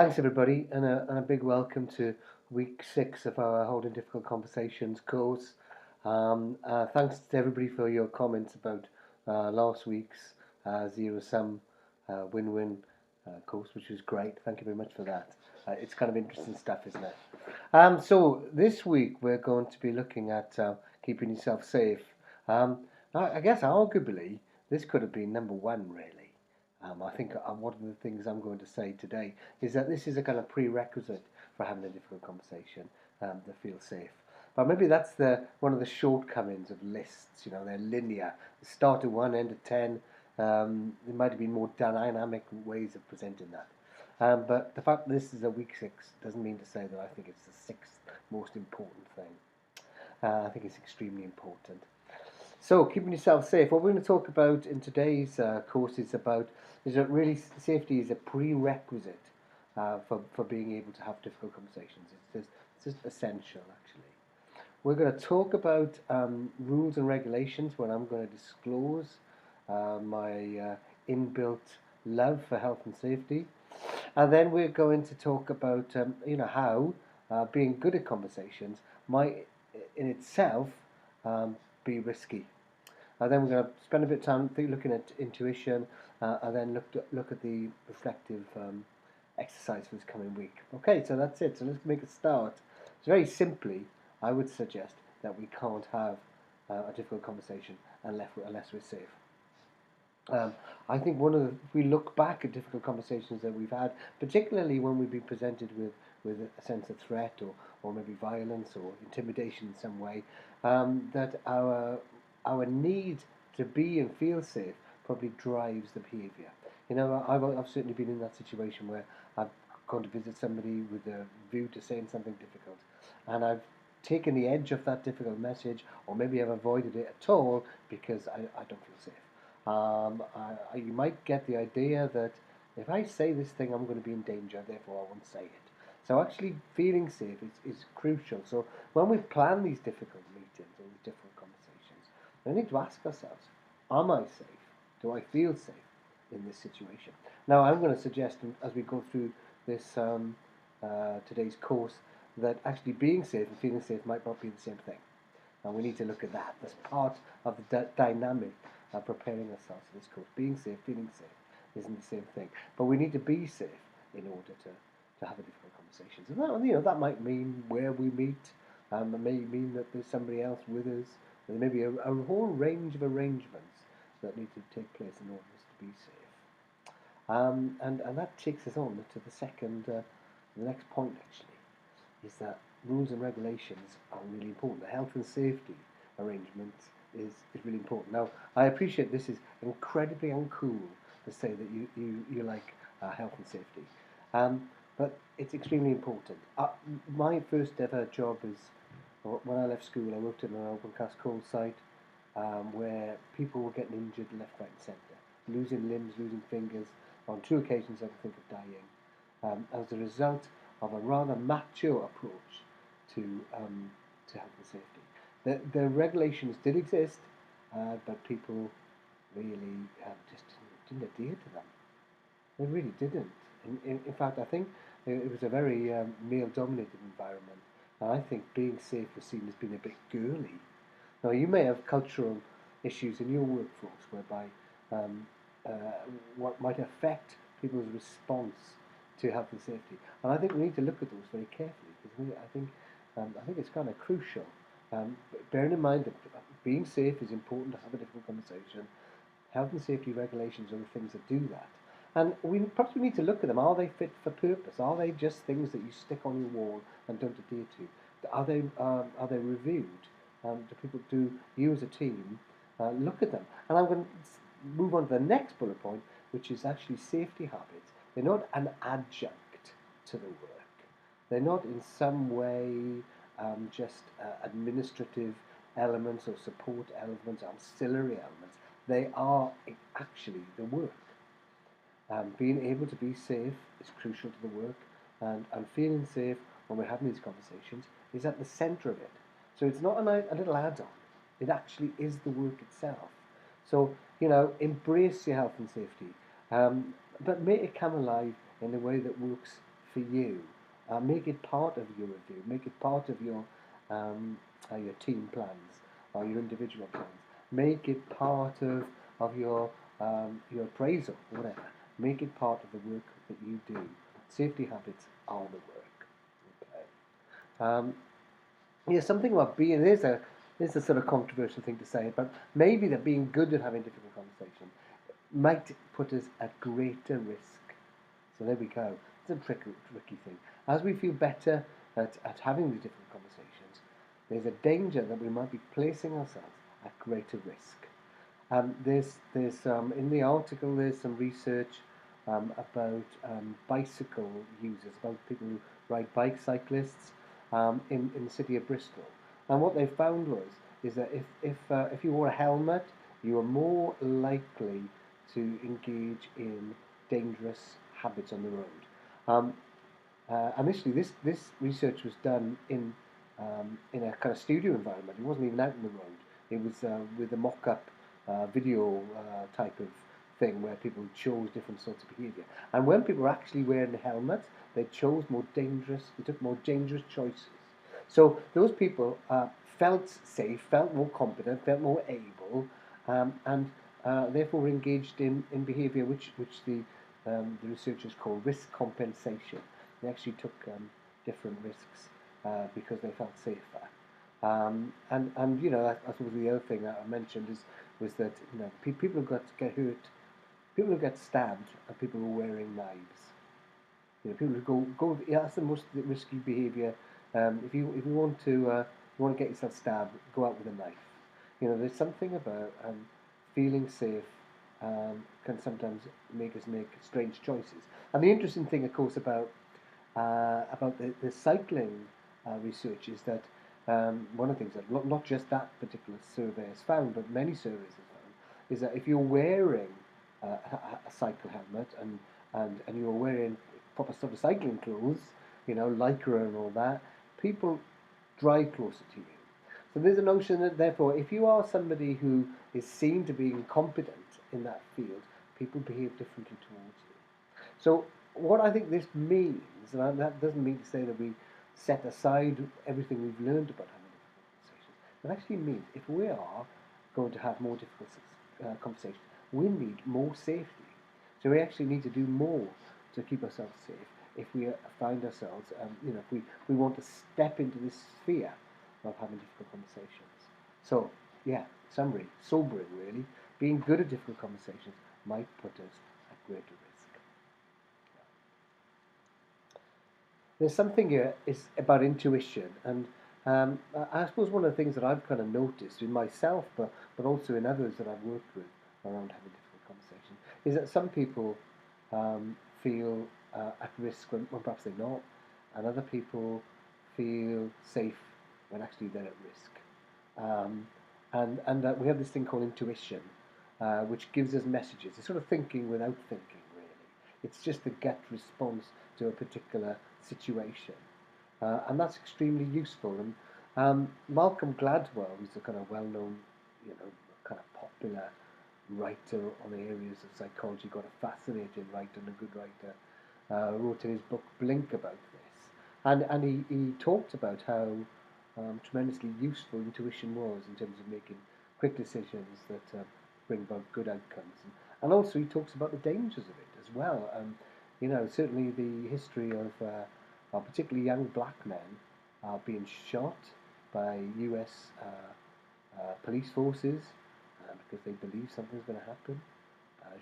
Thanks, everybody, and a big welcome to week 6 of our Holding Difficult Conversations course. Thanks to everybody for your comments about last week's Zero Sum Win-Win course, which was great. Thank you very much for that. It's kind of interesting stuff, isn't it? So this week we're going to be looking at keeping yourself safe. I guess arguably this could have been number one, really. I think one of the things I'm going to say today is that this is a kind of prerequisite for having a difficult conversation to feel safe. But maybe that's one of the shortcomings of lists. You know, they're linear. They start at 1, end at 10. There might have been more dynamic ways of presenting that. But the fact that this is a week 6 doesn't mean to say that I think it's the sixth most important thing. I think it's extremely important. So, keeping yourself safe. What we're going to talk about in today's course is that really safety is a prerequisite for being able to have difficult conversations. It's just essential, actually. We're going to talk about rules and regulations, where I'm going to disclose my inbuilt love for health and safety. And then we're going to talk about how being good at conversations might in itself be risky. And then we're going to spend a bit of time looking at intuition, and then look at the reflective exercise for this coming week. Okay, so that's it. So let's make a start. So very simply, I would suggest that we can't have a difficult conversation unless we're safe. I think if we look back at difficult conversations that we've had, particularly when we've been presented with a sense of threat or maybe violence or intimidation in some way, that our need to be and feel safe probably drives the behaviour. You know, I've certainly been in that situation where I've gone to visit somebody with a view to saying something difficult, and I've taken the edge off that difficult message, or maybe I've avoided it at all because I don't feel safe. You might get the idea that if I say this thing, I'm going to be in danger, therefore I won't say it. So actually feeling safe is crucial. So when we plan these difficult meetings or these difficult conversations, we need to ask ourselves, am I safe? Do I feel safe in this situation? Now, I'm going to suggest, as we go through this today's course, that actually being safe and feeling safe might not be the same thing. And we need to look at that as part of the dynamic of preparing ourselves for this course. Being safe, feeling safe isn't the same thing. But we need to be safe in order to have a difficult conversation. So that might mean where we meet. It may mean that there's somebody else with us. There may be a whole range of arrangements that need to take place in order to be safe. And that takes us on to the next point, actually, is that rules and regulations are really important. The health and safety arrangements is really important. Now, I appreciate this is incredibly uncool to say that you like health and safety, but it's extremely important. My first ever job is, when I left school, I worked in an open cast coal site where people were getting injured left, right and centre, losing limbs, losing fingers. On 2 occasions I could think of dying as a result of a rather macho approach to health and safety. The regulations did exist, but people really just didn't adhere to them. They really didn't. In fact, I think it was a very male-dominated environment, and I think being safe was seen as being a bit girly. Now, you may have cultural issues in your workforce whereby what might affect people's response to health and safety, and I think we need to look at those very carefully because I think it's kind of crucial. Bearing in mind that being safe is important to have a difficult conversation. Health and safety regulations are the things that do that. And perhaps we need to look at them. Are they fit for purpose? Are they just things that you stick on your wall and don't adhere to? Are they reviewed? Do you as a team look at them? And I'm going to move on to the next bullet point, which is actually safety habits. They're not an adjunct to the work. They're not in some way just administrative elements or support elements, ancillary elements. They are actually the work. Being able to be safe is crucial to the work, and feeling safe when we're having these conversations is at the centre of it. So it's not a little add-on. It actually is the work itself. So, embrace your health and safety, but make it come alive in a way that works for you. Make it part of your review. Make it part of your team plans or your individual plans. Make it part of your appraisal, whatever. Make it part of the work that you do. Safety habits are the work. Okay. Yeah, something about being is a sort of controversial thing to say, but maybe that being good at having difficult conversations might put us at greater risk. So there we go. It's a tricky thing. As we feel better at having these difficult conversations, there's a danger that we might be placing ourselves at greater risk. There's in the article there's some research about bicycle users, about people who ride bike, cyclists in the city of Bristol. And what they found is that if you wore a helmet, you were more likely to engage in dangerous habits on the road. Initially, this research was done in a kind of studio environment. It wasn't even out in the road. It was with a mock-up video type of thing where people chose different sorts of behaviour. And when people were actually wearing helmets, they chose more dangerous. They took more dangerous choices. So those people felt safe, felt more competent, felt more able, and therefore engaged in behaviour which the researchers call risk compensation. They actually took different risks because they felt safer. And you know, I suppose the other thing that I mentioned was that people who get hurt, people who get stabbed, are people who are wearing knives. People who go. Yeah, that's the most risky behaviour. If you want to get yourself stabbed, go out with a knife. There's something about feeling safe can sometimes make us make strange choices. And the interesting thing, of course, about the cycling research is that one of the things that not just that particular survey has found, but many surveys have found, is that if you're wearing a cycle helmet and you're wearing proper sort of cycling clothes, lycra and all that, people drive closer to you. So there's a notion that therefore, if you are somebody who is seen to be incompetent in that field, people behave differently towards you. So what I think this means, and that doesn't mean to say that we set aside everything we've learned about having difficult conversations. It actually means if we are going to have more difficult conversations, we need more safety. So we actually need to do more to keep ourselves safe if we find ourselves, if we want to step into this sphere of having difficult conversations. So, yeah, summary, sobering really. Being good at difficult conversations might put us at greater risk. There's something here is about intuition, and I suppose one of the things that I've kind of noticed in myself, but also in others that I've worked with around having difficult conversations, is that some people feel at risk when perhaps they're not, and other people feel safe when actually they're at risk. And we have this thing called intuition, which gives us messages. It's sort of thinking without thinking, really. It's just a gut response to a particular situation. And that's extremely useful. And Malcolm Gladwell, who's a kind of well-known, kind of popular writer on the areas of psychology, got a fascinating writer and a good writer, wrote in his book Blink about this. And he talked about how tremendously useful intuition was in terms of making quick decisions that bring about good outcomes. And also he talks about the dangers of it as well. Certainly the history of particularly young black men being shot by US police forces because they believe something's going to happen.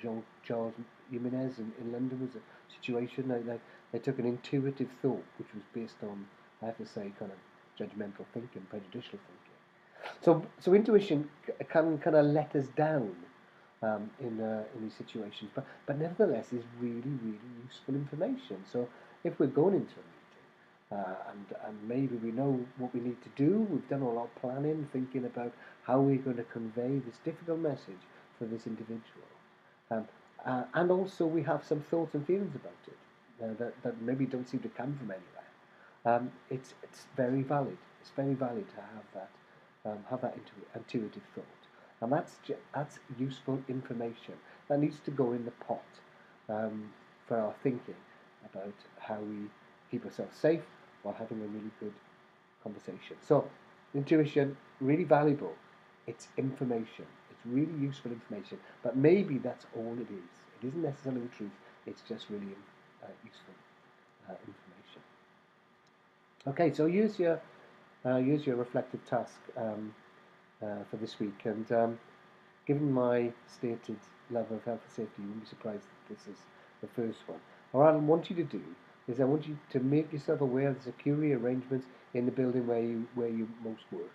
Jean-Charles Jimenez in London was a situation. They took an intuitive thought, which was based on, I have to say, kind of judgmental thinking, prejudicial thinking. So intuition can kind of let us down in these situations, but nevertheless is really, really useful information. So if we're going into a meeting and maybe we know what we need to do, we've done all our planning, thinking about how we're going to convey this difficult message for this individual. And also we have some thoughts and feelings about it that maybe don't seem to come from anywhere. It's very valid. It's very valid to have that intuitive thought, and that's useful information that needs to go in the pot for our thinking. about how we keep ourselves safe while having a really good conversation. So, intuition, really valuable. It's information. It's really useful information. But maybe that's all it is. It isn't necessarily the truth. It's just really useful information. Okay, so use your reflective task for this week. And given my stated level of health and safety, you won't be surprised that this is the first one. What I want you to do is I want you to make yourself aware of the security arrangements in the building where you most work.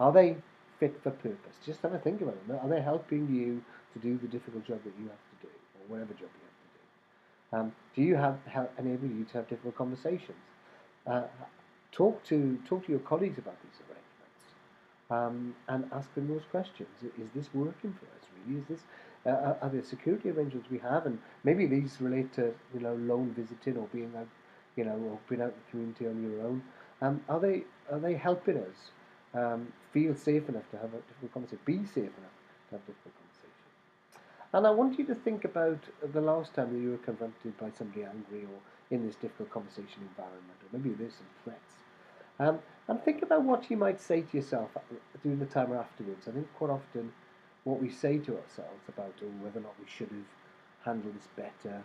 Are they fit for purpose? Just have a think about them. Are they helping you to do the difficult job that you have to do, or whatever job you have to do? Do you enable you to have difficult conversations? Talk to your colleagues about these arrangements, and ask them those questions. Is this working for us? Really? Is this are there security arrangements we have? And maybe these relate to lone visiting or being out, or being out in the community on your own. Are they helping us feel safe enough to have a difficult conversation? Be safe enough to have difficult conversation. And I want you to think about the last time that you were confronted by somebody angry or in this difficult conversation environment, or maybe there's some threats. And think about what you might say to yourself during the time or afterwards. I think quite often what we say to ourselves about whether or not we should have handled this better,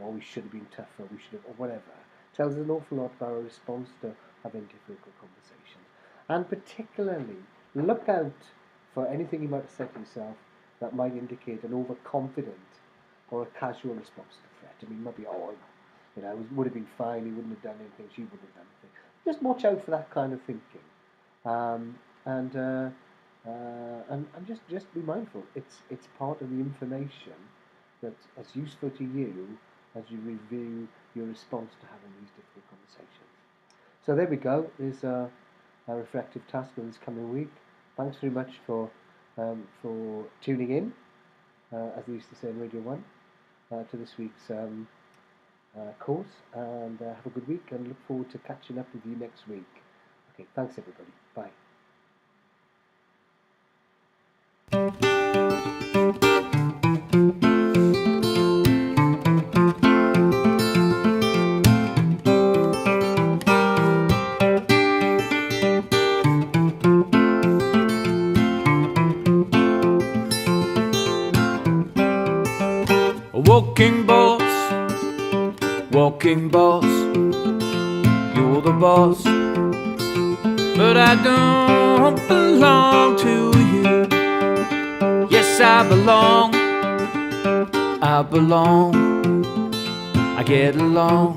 or we should have been tougher, we should have, or whatever, tells us an awful lot about our response to having difficult conversations. And particularly, look out for anything you might have said to yourself that might indicate an overconfident or a casual response to the threat. I mean, it might be, it would have been fine, he wouldn't have done anything, she wouldn't have done anything. Just watch out for that kind of thinking, and just be mindful. It's part of the information that's useful to you as you review your response to having these difficult conversations. So there we go. There's a reflective task for this coming week. Thanks very much for tuning in, as they used to say in Radio 1, to this week's course, and have a good week, and look forward to catching up with you next week. Okay, thanks everybody. Bye. Walking boss, you're the boss, but I don't belong to you. Yes, I belong, I get along